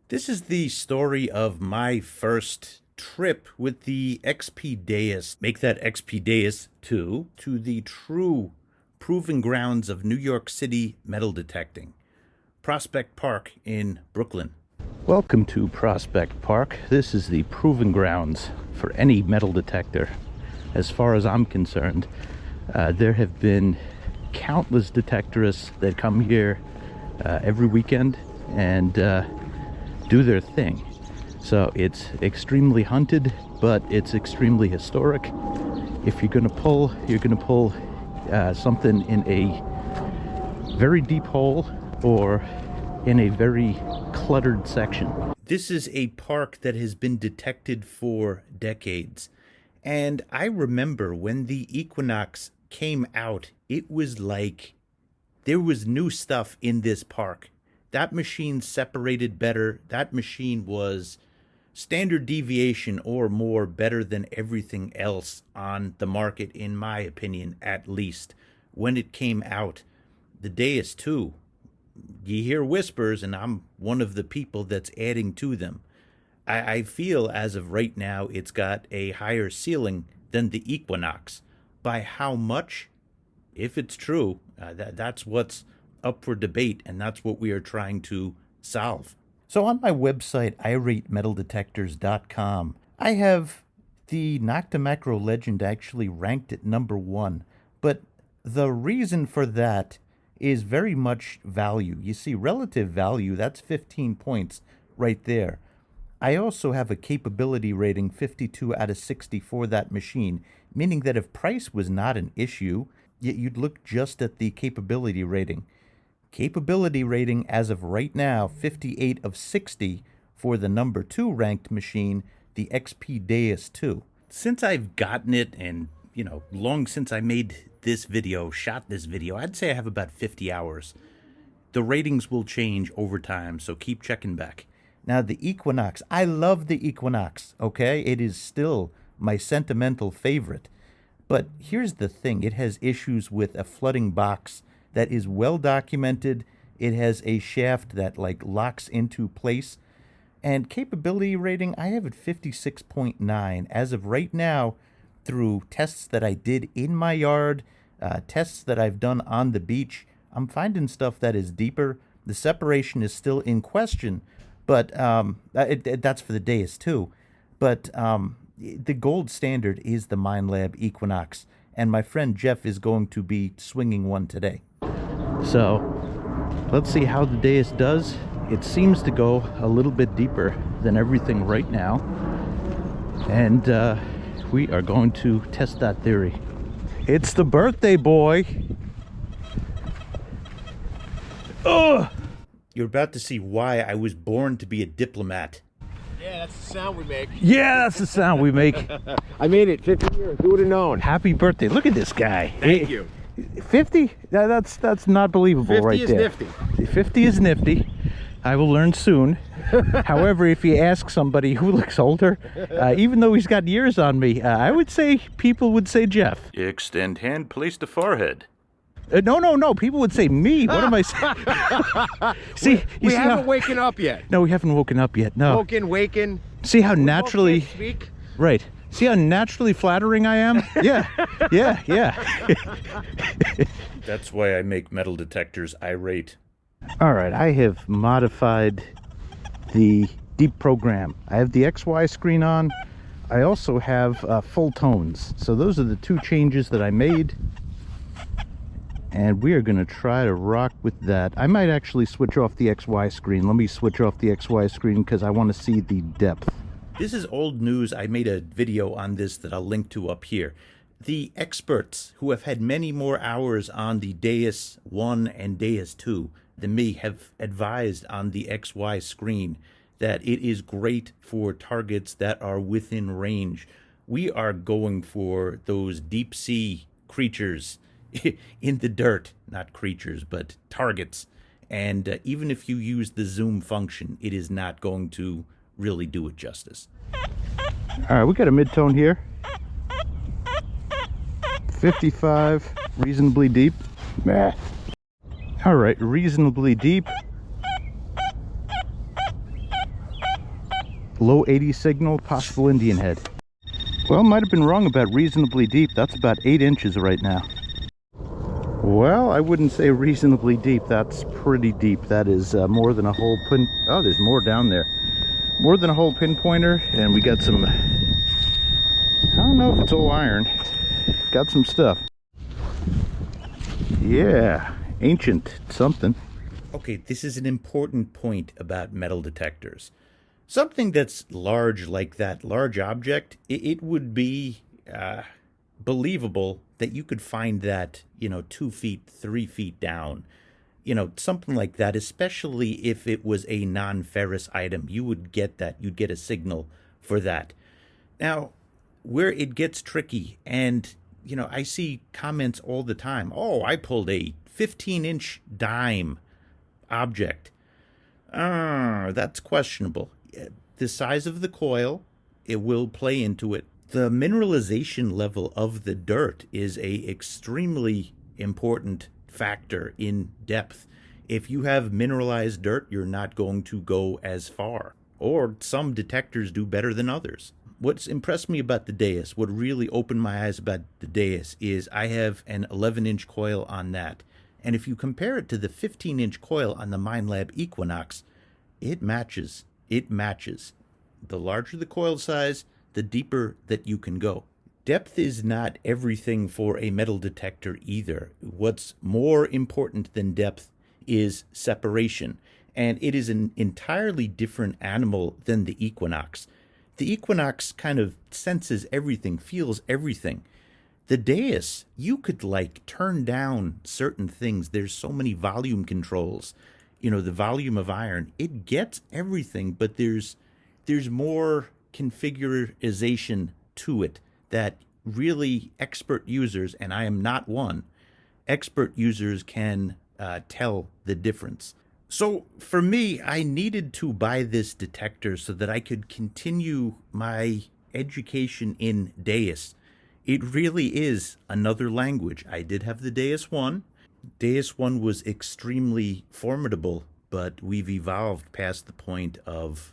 This is the story of my first trip with the XP Deus. Make that XP Deus 2 to the true proving grounds of New York City metal detecting. Prospect Park in Brooklyn. Welcome to Prospect Park. This is the proving grounds for any metal detector. As far as I'm concerned, there have been countless detectorists that come here every weekend and do their thing. So it's extremely hunted, but it's extremely historic. If you're gonna pull, something in a very deep hole or in a very cluttered section. This is a park that has been detected for decades. And I remember when the Equinox came out, it was like there was new stuff in this park. That machine separated better. That machine was standard deviation or more better than everything else on the market, in my opinion, at least. When it came out, the Deus 2, you hear whispers, and I'm one of the people that's adding to them. I feel as of right now, it's got a higher ceiling than the Equinox. By how much? If it's true, that's what's up for debate, and that's what we are trying to solve. So on my website, iratemetaldetectors.com, I have the Nocta Macro Legend actually ranked at #1, but the reason for that is very much value. You see, relative value, that's 15 points right there. I also have a capability rating 52 out of 60 for that machine, meaning that if price was not an issue, you'd look just at the capability rating. Capability rating as of right now, 58 of 60 for the #2 ranked machine, the XP Deus 2. Since I've gotten it and, long since I made this video, shot this video, I'd say I have about 50 hours. The ratings will change over time, so keep checking back. Now, the Equinox, I love the Equinox, okay? It is still my sentimental favorite. But here's the thing, it has issues with a flooding box that is well documented. It has a shaft that locks into place. And capability rating, I have it 56.9 as of right now through tests that I did in my yard, tests that I've done on the beach. I'm finding stuff that is deeper. The separation is still in question, but that's for the Deus too. But the gold standard is the Minelab Equinox, and my friend Jeff is going to be swinging one today. So let's see how the Deus does. It seems to go a little bit deeper than everything right now, and we are going to test that theory. It's the birthday boy. Ugh! You're about to see why I was born to be a diplomat. Yeah, that's the sound we make. Yeah, that's the sound we make. I made it 50 years. Who would have known? Happy birthday. Look at this guy. Thank you. 50? That's not believable right there. 50 is nifty. 50 is nifty. I will learn soon. However, if you ask somebody who looks older, even though he's got years on me, I would say people would say Jeff. Extend hand, place to forehead. No. People would say me. What am I saying? we haven't woken up yet. No, we haven't woken up yet. No. Waking. See how naturally. Speak. Right. See how naturally flattering I am? Yeah. That's why I make metal detectors irate. All right, I have modified the deep program. I have the XY screen on. I also have full tones. So those are the two changes that I made. And we are going to try to rock with that. I might actually switch off the XY screen. Let me switch off the XY screen because I want to see the depth. This is old news. I made a video on this that I'll link to up here. The experts who have had many more hours on the Deus 1 and Deus 2 than me have advised on the XY screen that it is great for targets that are within range. We are going for those deep sea creatures in the dirt, not creatures, but targets. And even if you use the zoom function, it is not going to really do it justice. All right, we got a mid-tone here. 55, reasonably deep. All right, reasonably deep. Low 80 signal, possible Indian head. Well, might have been wrong about reasonably deep. That's about 8 inches right now. Well, I wouldn't say reasonably deep. That's pretty deep. That is more than a whole pin. Oh, there's more down there. More than a whole pinpointer, and we got some. I don't know if it's all iron. Got some stuff. Yeah, ancient something. Okay, this is an important point about metal detectors. Something that's large like that large object, it would be believable that you could find that, 2 feet, 3 feet down. Something like that, especially if it was a non-ferrous item. You would get that. You'd get a signal for that. Now, where it gets tricky, and, I see comments all the time. Oh, I pulled a 15-inch dime object. That's questionable. The size of the coil, it will play into it. The mineralization level of the dirt is a extremely important factor in depth. If you have mineralized dirt, you're not going to go as far. Or some detectors do better than others. What's impressed me about the Deus, what really opened my eyes about the Deus, is I have an 11-inch coil on that. And if you compare it to the 15-inch coil on the Minelab Equinox, it matches. It matches. The larger the coil size, the deeper that you can go. Depth is not everything for a metal detector either. What's more important than depth is separation. And it is an entirely different animal than the Equinox. The Equinox kind of senses everything, feels everything. The Deus, you could turn down certain things. There's so many volume controls. The volume of iron, it gets everything, but there's more configurization to it that really expert users, and I am not one, expert users can tell the difference. So for me, I needed to buy this detector so that I could continue my education in Deus. It really is another language. I did have the Deus 1. Deus 1 was extremely formidable, but we've evolved past the point of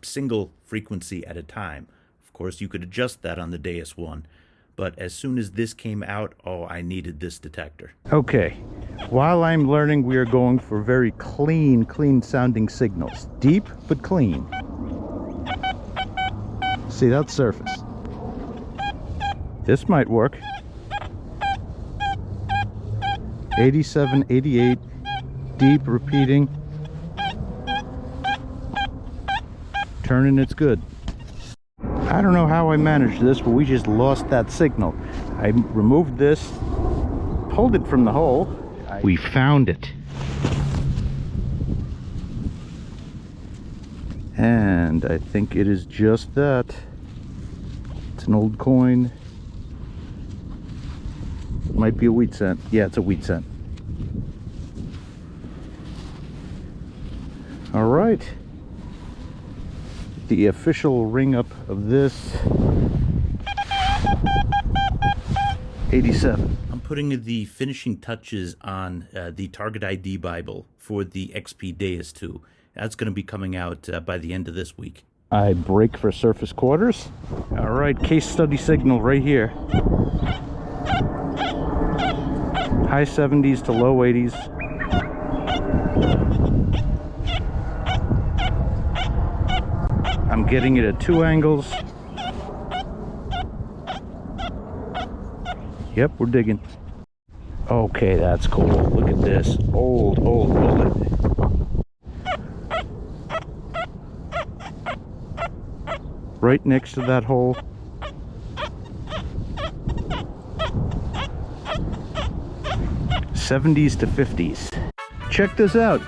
single frequency at a time. Of course, you could adjust that on the Deus 1. But as soon as this came out, I needed this detector. Okay, while I'm learning, we are going for very clean sounding signals. Deep, but clean. See, that's surface. This might work. 87, 88, deep, repeating. Turning, it's good. I don't know how I managed this, but we just lost that signal. I removed this, pulled it from the hole. We found it. And I think it is just that. It's an old coin. It might be a wheat cent. Yeah, it's a wheat cent. All right. The official ring up of this. 87. I'm putting the finishing touches on the Target ID Bible for the XP Deus 2. That's going to be coming out by the end of this week. I break for surface quarters. All right, case study signal right here. High 70s to low 80s. I'm getting it at 2 angles. Yep, we're digging. Okay, that's cool. Look at this. Old bullet. Right next to that hole. '70s to '50s. Check this out.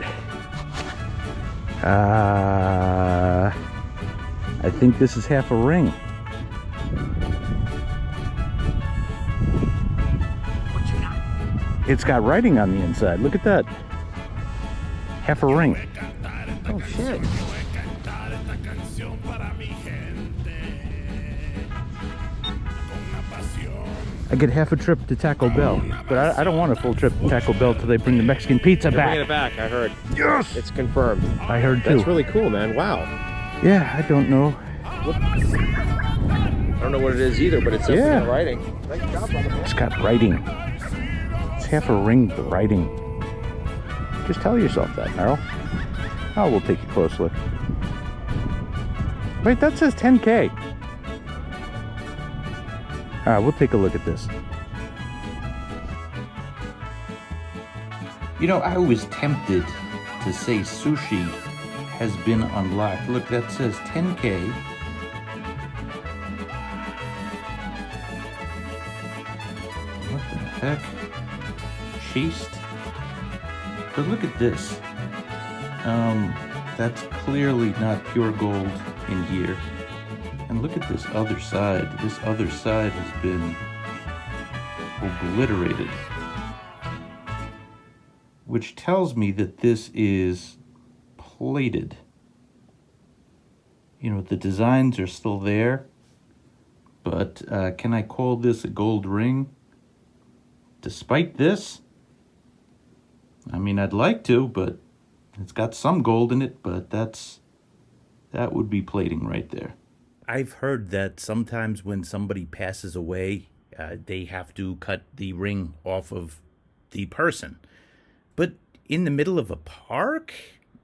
I think this is half a ring. What you got? It's got writing on the inside. Look at that. Half a ring. Oh shit. I get half a trip to Taco Bell, but I don't want a full trip to Taco Bell till they bring the Mexican pizza They're back. bringing it back, I heard. Yes! It's confirmed. I heard too. That's really cool, man. Wow. Yeah, I don't know. I don't know what it is either, but it's definitely got writing. Nice job, brother. It's got writing. It's half a ring with the writing. Just tell yourself that, Merrill. Oh, we'll take a close look. Wait, that says 10K. All right, we'll take a look at this. You know, I was tempted to say sushi has been unlocked. Look, that says 10K. What the heck? Chased? But look at this. That's clearly not pure gold in here. And look at this other side. This other side has been obliterated. Which tells me that this is plated. You know, the designs are still there, but can I call this a gold ring? Despite this? I mean, I'd like to, but it's got some gold in it, but that would be plating right there. I've heard that sometimes when somebody passes away, they have to cut the ring off of the person. But in the middle of a park?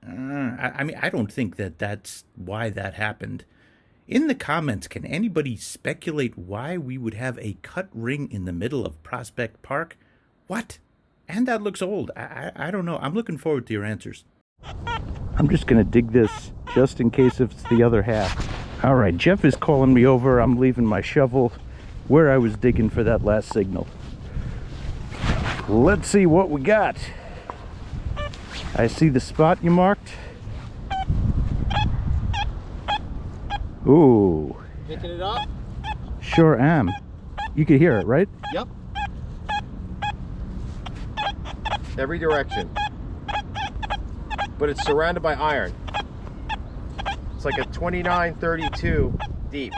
I mean, I don't think that that's why that happened. In the comments, can anybody speculate why we would have a cut ring in the middle of Prospect Park? What? And that looks old. I don't know. I'm looking forward to your answers. I'm just going to dig this just in case if it's the other half. All right, Jeff is calling me over. I'm leaving my shovel where I was digging for that last signal. Let's see what we got. I see the spot you marked. Ooh. Picking it up? Sure am. You can hear it, right? Yep. Every direction. But it's surrounded by iron. It's like a 2932 deep.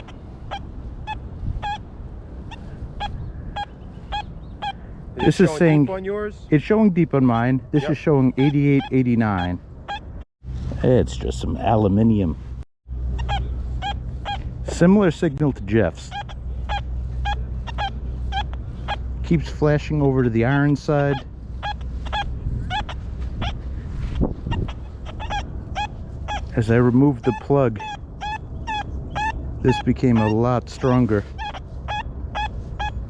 This is saying deep on yours? it's showing deep on mine. This Yep. is showing 88, 89. It's just some aluminium. Similar signal to Jeff's. Keeps flashing over to the iron side. As I removed the plug, this became a lot stronger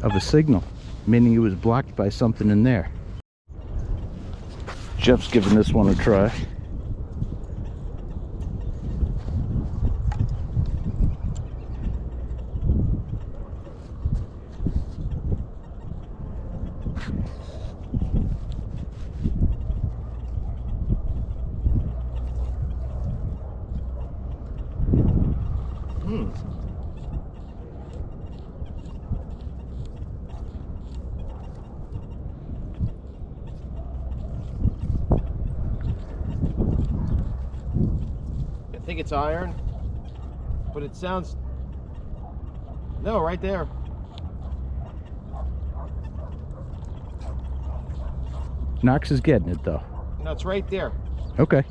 of a signal, meaning it was blocked by something in there. Jeff's giving this one a try. I think it's iron, but it sounds... No, right there. Knox is getting it though. No, it's right there. Okay.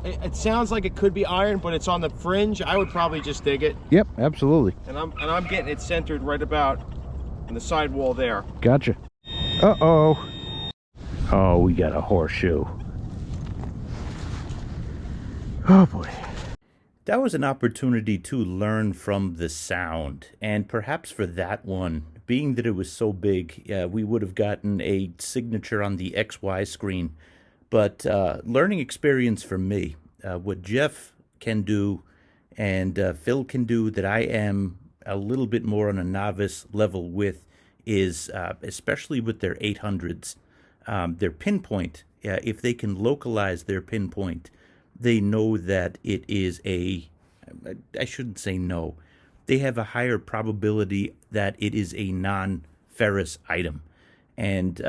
It sounds like it could be iron, but it's on the fringe. I would probably just dig it. Yep, absolutely. And I'm getting it centered right about in the side wall there. Gotcha. Uh-oh. Oh, we got a horseshoe. Oh boy. That was an opportunity to learn from the sound, and perhaps for that one, being that it was so big, we would have gotten a signature on the XY screen. But learning experience for me, what Jeff can do and Phil can do that I am a little bit more on a novice level with is, especially with their 800s, their pinpoint. If they can localize their pinpoint, they know that it is I shouldn't say no. They have a higher probability that it is a non-ferrous item. And,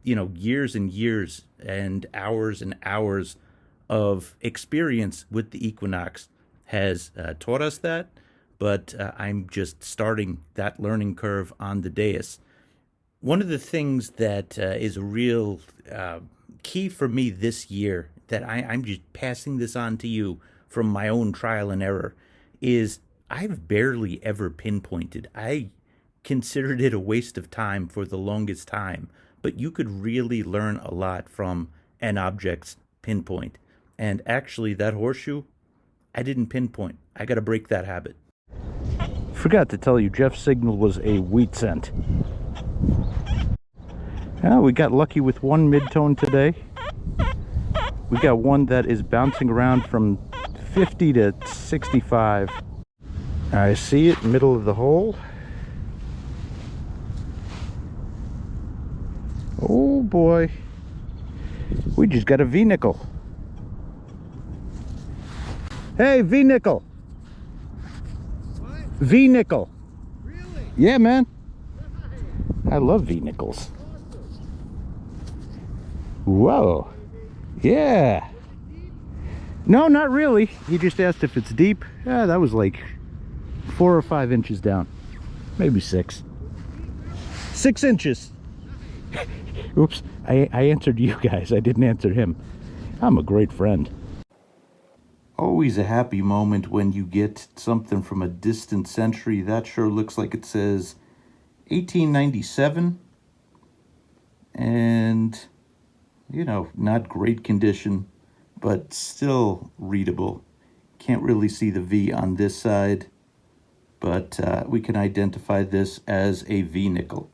you know, years and years and hours of experience with the Equinox has taught us that. But I'm just starting that learning curve on the dais. One of the things that is a real key for me this year, that I'm just passing this on to you from my own trial and error is I've barely ever pinpointed. I considered it a waste of time for the longest time, but you could really learn a lot from an object's pinpoint. And actually, that horseshoe, I didn't pinpoint. I got to break that habit. Forgot to tell you, Jeff's signal was a wheat cent. Yeah, we got lucky with one mid-tone today. We got one that is bouncing around from 50 to 65. I see it, middle of the hole. Oh boy. We just got a V-nickel. Hey, V-nickel. What? V-nickel. Really? Yeah, man. Nice. I love V-nickels. Awesome. Whoa. Yeah. No, not really. He just asked if it's deep. Yeah, that was like 4 or 5 inches down. Maybe 6. 6 inches. Oops. I answered you guys. I didn't answer him. I'm a great friend. Always a happy moment when you get something from a distant century. That sure looks like it says 1897. And, you know, not great condition, but still readable. Can't really see the V on this side, but we can identify this as a V-nickel.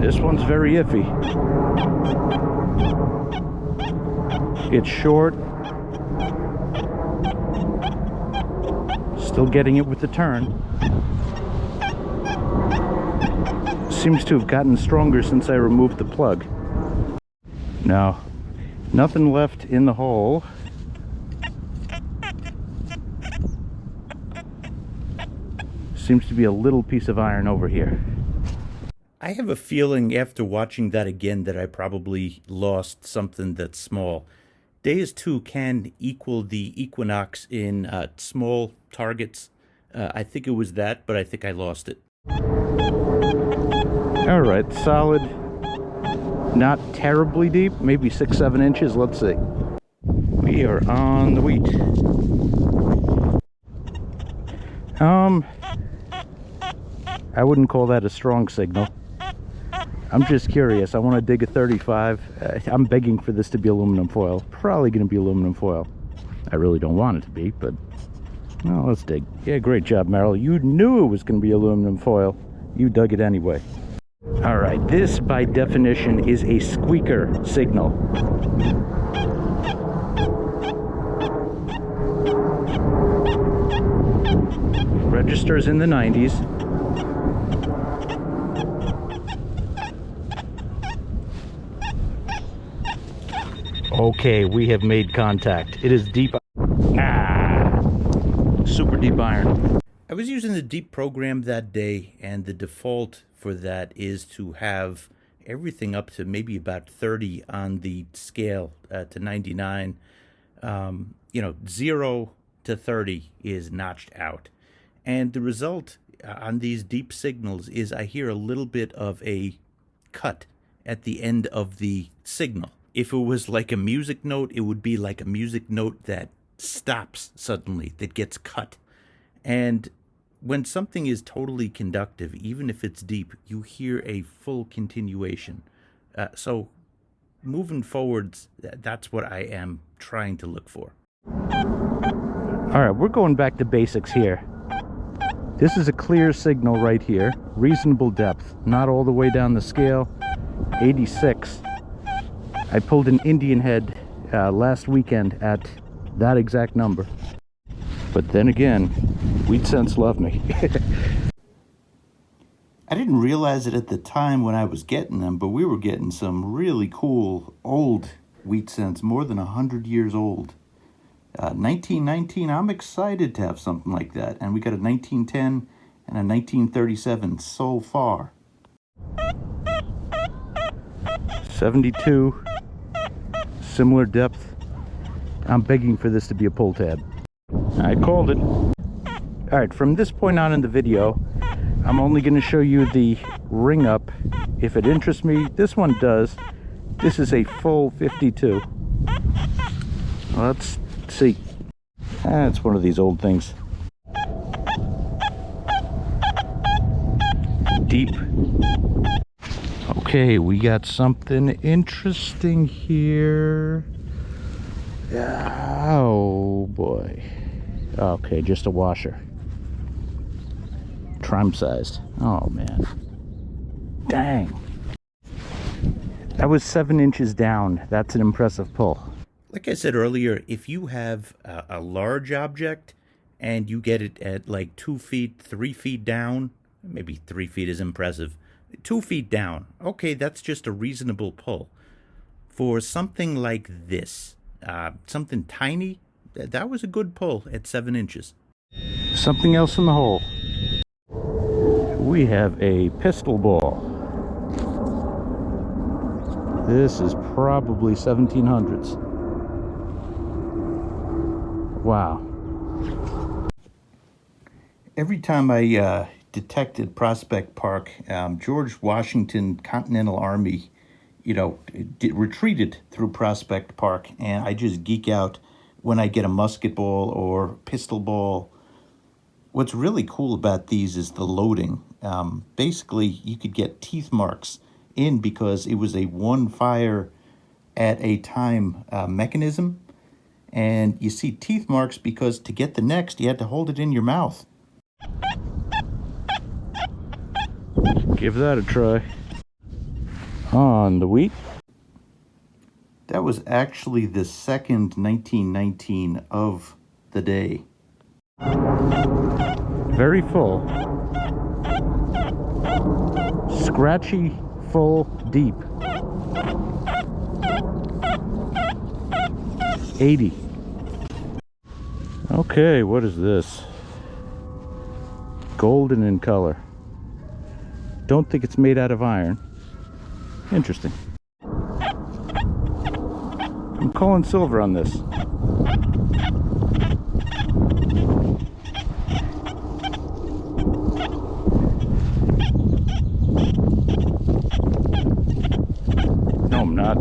This one's very iffy. It's short. Still getting it with the turn. Seems to have gotten stronger since I removed the plug. No, nothing left in the hole. Seems to be a little piece of iron over here. I have a feeling after watching that again that I probably lost something that's small. Deus 2 can equal the Equinox in small targets. I think it was that, but I think I lost it. All right, solid. Not terribly deep, maybe 6-7 inches. Let's see. We are on the wheat. I wouldn't call that a strong signal. I'm just curious. I want to dig a 35. I'm begging for this to be aluminum foil. Probably going to be aluminum foil. I really don't want it to be, but well, let's dig. Yeah, great job, Merrill. You knew it was going to be aluminum foil. You dug it anyway. All right, this by definition is a squeaker signal. Registers in the 90s. Okay, we have made contact. It is deep. Super deep iron. I was using the deep program that day, and the default for that is to have everything up to maybe about 30 on the scale to 99. 0 to 30 is notched out. And the result on these deep signals is I hear a little bit of a cut at the end of the signal. If it was like a music note, it would be like a music note that stops suddenly, that gets cut. And when something is totally conductive, even if it's deep, you hear a full continuation. So moving forwards, that's what I am trying to look for. All right, we're going back to basics here. This is a clear signal right here. Reasonable depth, not all the way down the scale. 86. I pulled an Indian head last weekend at that exact number. But then again, wheat cents love me. I didn't realize it at the time when I was getting them, but we were getting some really cool old wheat cents, more than 100 years old. 1919, I'm excited to have something like that. And we got a 1910 and a 1937 so far. 72. Similar depth. I'm begging for this to be a pull tab. I called it. All right, from this point on in the video, I'm only going to show you the ring up. If it interests me, this one does. This is a full 52. Let's Let's see. It's one of these old things. Deep. Okay, we got something interesting here. Oh boy. Okay, just a washer. Trim sized. Oh man. Dang. That was 7 inches down. That's an impressive pull. Like I said earlier, if you have a large object and you get it at like 2 feet, 3 feet down, maybe 3 feet is impressive, 2 feet down, okay, that's just a reasonable pull. For something like this, something tiny, that was a good pull at 7 inches. Something else in the hole. We have a pistol ball. This is probably 1700s. Wow. Every time I detected Prospect Park, George Washington Continental Army, retreated through Prospect Park, and I just geek out when I get a musket ball or pistol ball. What's really cool about these is the loading. Basically, you could get teeth marks in because it was a one fire at a time mechanism. And you see teeth marks because to get the next, you had to hold it in your mouth. Give that a try. On the wheat. That was actually the second 1919 of the day. Very full. Scratchy, full, deep. 80. Okay, what is this? Golden in color. Don't think it's made out of iron. Interesting. I'm calling silver on this. No, I'm not.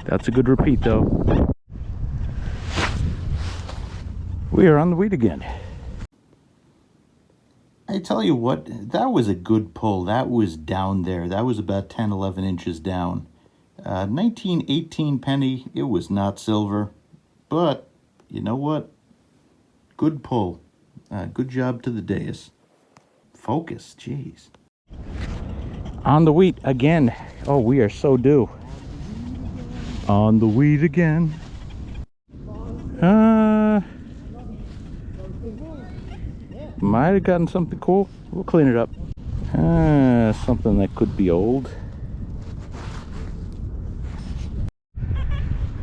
That's a good repeat, though. We are on the wheat again. I tell you what, that was a good pull. That was down there. That was about 10, 11 inches down. 1918 penny, it was not silver. But, you know what? Good pull. Good job to the dais. Focus, jeez. On the wheat again. Oh, we are so due. On the wheat again. Might have gotten something cool. We'll clean it up. Something that could be old.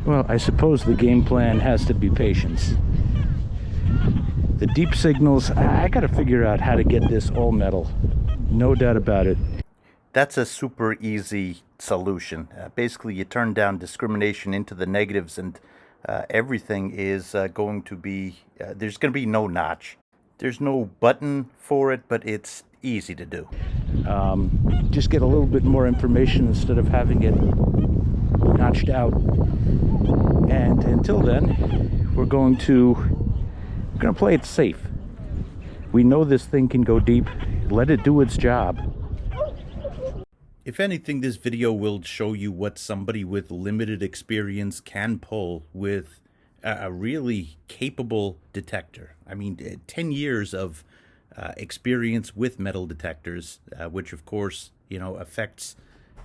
Well, I suppose the game plan has to be patience. The deep signals, I gotta figure out how to get this all metal. No doubt about it. That's a super easy solution. Basically, you turn down discrimination into the negatives and everything is going to be, there's going to be no notch. There's no button for it, but it's easy to do. Just get a little bit more information instead of having it notched out. And until then, we're going to play it safe. We know this thing can go deep. Let it do its job. If anything, this video will show you what somebody with limited experience can pull with a really capable detector. I mean, 10 years of experience with metal detectors, which of course, affects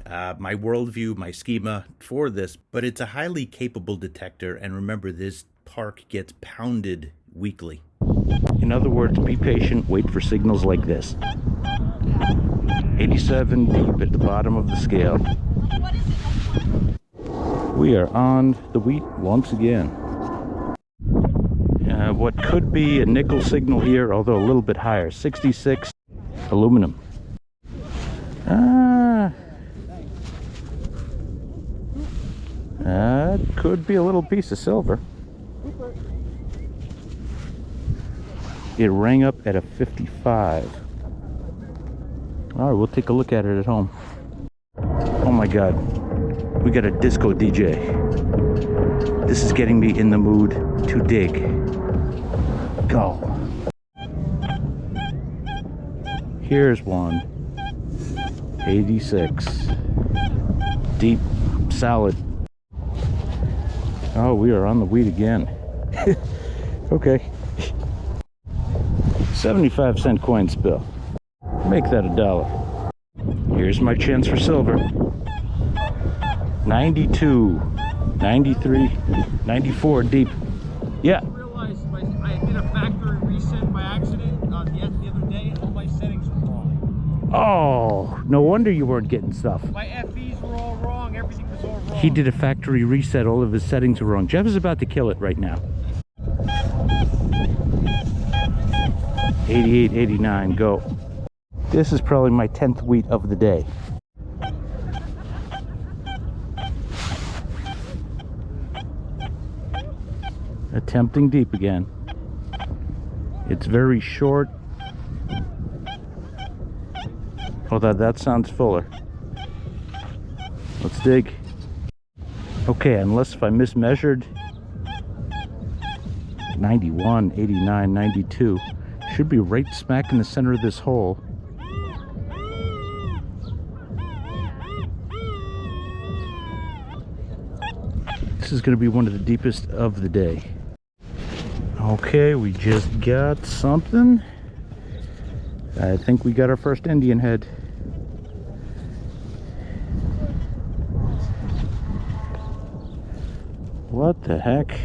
my worldview, my schema for this, but it's a highly capable detector. And remember, this park gets pounded weekly. In other words, be patient, wait for signals like this. 87 deep at the bottom of the scale. We are on the wheat once again. What could be a nickel signal here, although a little bit higher. 66 aluminum. That could be a little piece of silver. It rang up at a 55. All right, we'll take a look at it at home. Oh my God. We got a disco DJ. This is getting me in the mood to dig. Go. Here's one. 86. Deep, solid. Oh, we are on the weed again. Okay. 75-cent coin spill. Make that $1. Here's my chance for silver. 92, 93, 94 deep. Yeah. I realized I did a factory reset by accident the other day, and all my settings were wrong. Oh, no wonder you weren't getting stuff. My FEs were all wrong, everything was all wrong. He did a factory reset, all of his settings were wrong. Jeff is about to kill it right now. 88, 89, go. This is probably my 10th wheat of the day. Attempting deep again. It's very short. Although that sounds fuller. Let's dig. Okay, unless if I mismeasured. 91, 89, 92. Should be right smack in the center of this hole. This is going to be one of the deepest of the day. Okay, we just got something. I think we got our first Indian head. What the heck?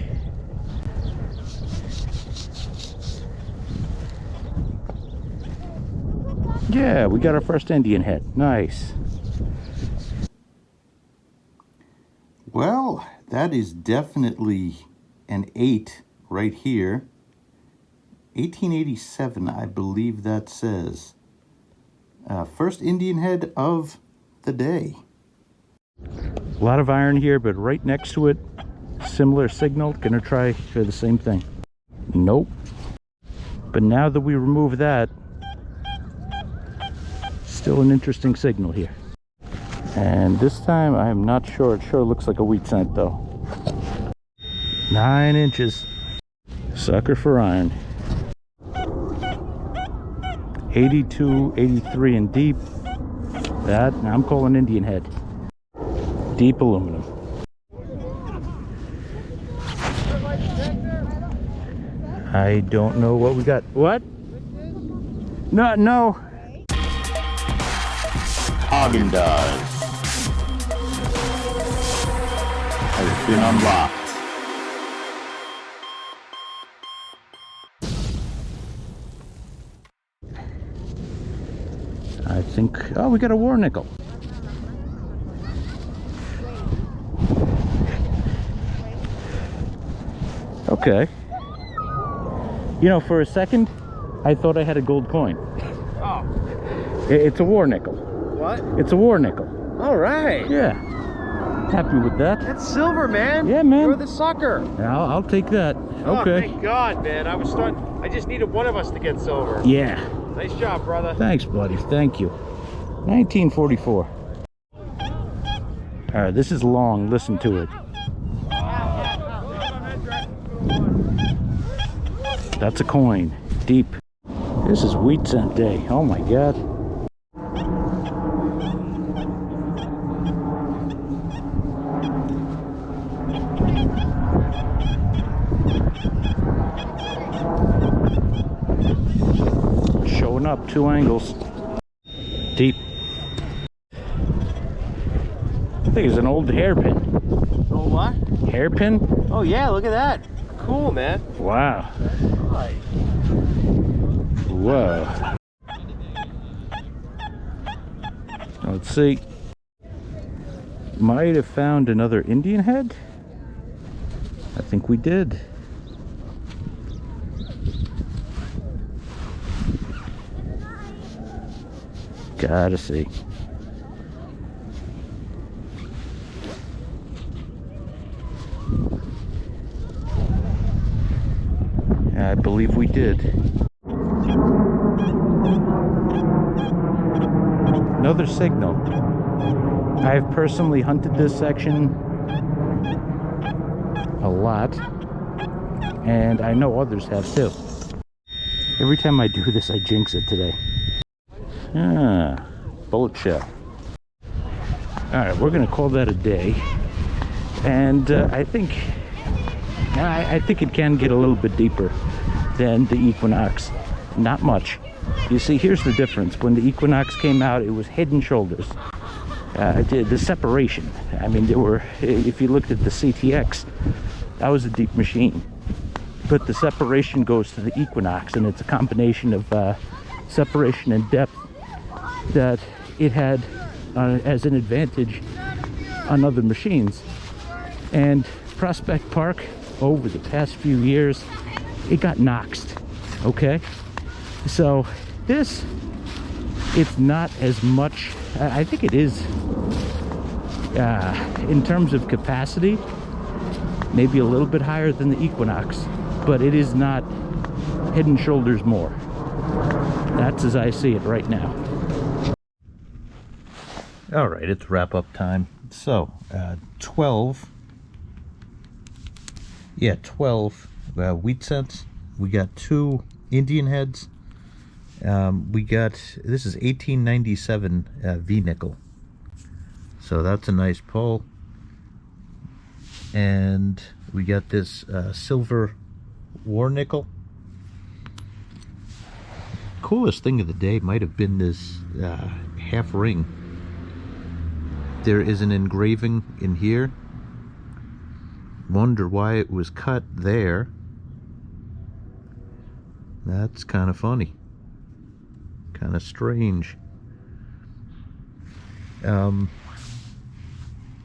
Yeah, we got our first Indian head. Nice. Well, that is definitely an 8 right here. 1887, I believe that says. First Indian head of the day. A lot of iron here, but right next to it, similar signal. Gonna try for the same thing. Nope. But now that we remove that, still an interesting signal here. And this time, I am not sure. It sure looks like a wheat scent though. 9 inches. Sucker for iron. 82, 83 and deep. That, I'm calling Indian head. Deep aluminum. I don't know what we got. What? No. Haagen-Dazs has been unlocked. I think, oh, we got a war nickel. Okay. You know, for a second, I thought I had a gold coin. Oh, It's a war nickel. what? It's a war nickel. All right. Yeah. Happy with that. That's silver, man. Yeah, man. You're the sucker. I'll take that. Oh, Okay. thank God, man. I just needed one of us to get silver. Yeah. Nice job, brother. Thanks, buddy. Thank you. 1944. All right, this is long. Listen to it. That's a coin. Deep. This is wheat cent day. Oh my God. Showing up 2 angles. Deep. I think it's an old hairpin. Oh, what? Hairpin? Oh, yeah, look at that. Cool, man. Wow. Whoa. Let's see. Might have found another Indian head. I think we did. Gotta see. I believe we did. Another signal. I've personally hunted this section a lot, and I know others have too. Every time I do this, I jinx it today. Ah, bullet shell. Alright, we're gonna call that a day. And I think it can get a little bit deeper than the Equinox. Not much. You see, here's the difference. When the Equinox came out, it was head and shoulders. The separation. I mean, there were, if you looked at the CTX, that was a deep machine. But the separation goes to the Equinox, and it's a combination of separation and depth that it had as an advantage on other machines. And Prospect Park, over the past few years, it got noxed, okay? So this, it's not as much, I think it is, in terms of capacity, maybe a little bit higher than the Equinox, but it is not head and shoulders more. That's as I see it right now. All right, it's wrap-up time. So, 12 wheat cents. We got 2 Indian heads. We got, this is 1897 V nickel. So that's a nice pull. And we got this silver war nickel. Coolest thing of the day might have been this half ring. There is an engraving in here. Wonder why it was cut there. That's kind of funny. Kind of strange.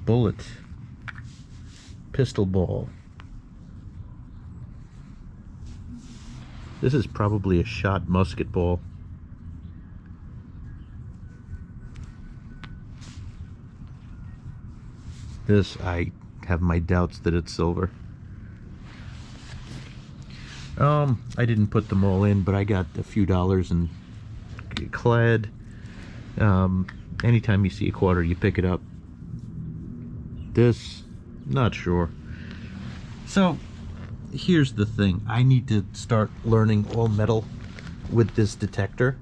Bullet. Pistol ball. This is probably a shot musket ball. This, I have my doubts that it's silver. I didn't put them all in, but I got a few dollars and clad. Anytime you see a quarter, you pick it up. This, not sure. So, here's the thing. I need to start learning all metal with this detector.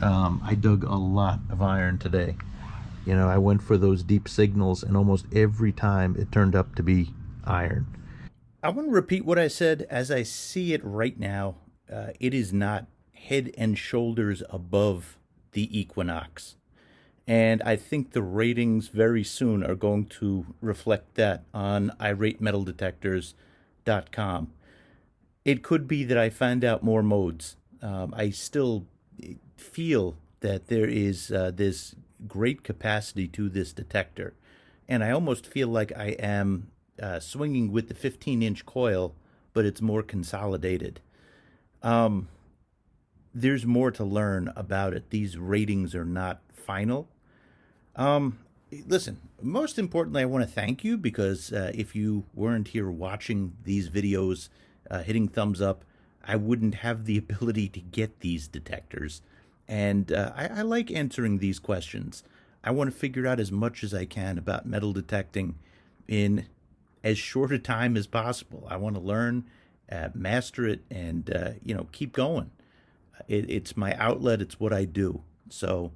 I dug a lot of iron today. You know, I went for those deep signals, and almost every time it turned up to be iron. I want to repeat what I said. As I see it right now, it is not head and shoulders above the Equinox. And I think the ratings very soon are going to reflect that on iratemetaldetectors.com. It could be that I find out more modes. I still feel that there is this great capacity to this detector, and I almost feel like I am swinging with the 15-inch coil, but it's more consolidated. There's more to learn about it. These ratings are not final. Listen, most importantly, I want to thank you, because if you weren't here watching these videos, hitting thumbs up, I wouldn't have the ability to get these detectors. And I like answering these questions. I want to figure out as much as I can about metal detecting in as short a time as possible. I want to learn, master it, and keep going. It's my outlet. It's what I do. So,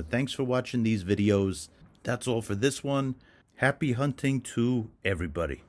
thanks for watching these videos. That's all for this one. Happy hunting to everybody.